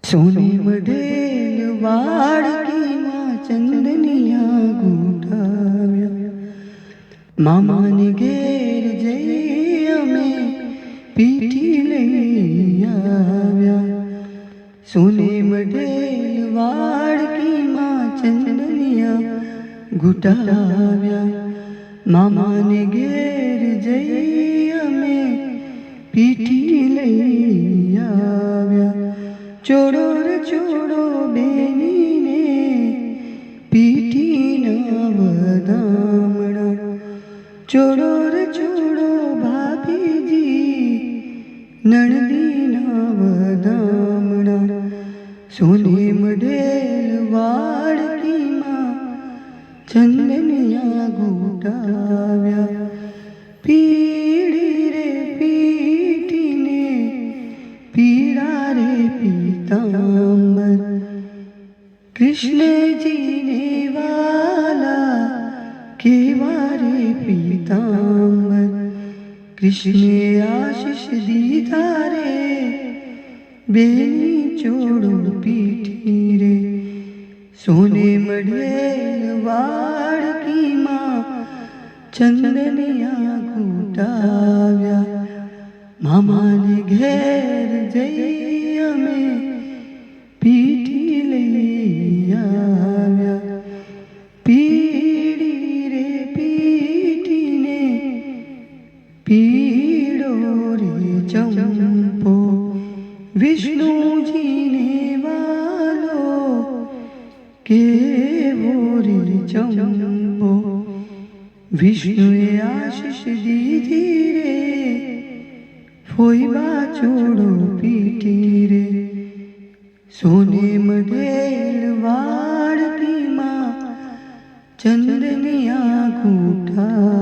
सोने मढेल वाड़की मां चंदनिया गुटाव्या मामाने घेर जई अमे पीठी लई आव्या। सोने मढेल वाड़की मां चंदनिया गुटाव्या मामाने घेर जई अमे पीठी लई आव्या। चोड़ो रे चोड़ो बेनी ने पीठी ना वदामणा। चोड़ो रे चोड़ो भाभी जी नणदी ना वदामणा। सोने मढेल वाड़की मां चंदनिया गुटाव्या पीड़ी रे पीठी ने पीड़ा रे पीतांबर। कृष्ण जी ने वाला केवा रे पीतांबर। कृष्ण ने आशीष दीधा रे बेनी चोड़ो पीठी रे। सोने मढेल वाड़की मां चंदनिया गुटाव्या मामाने घेर जई अमे पीठी लई आव्या। पीड़ी रे पीठी ने पीड़ो रे चंपो। विष्णु जी ने वालो केवो रे चंपो। विष्णुए आशीष दीधी रे फोईबा चोड़ो पीठी रे। सोने मढेल वाड़की मां चंदनिया गुटाव्या।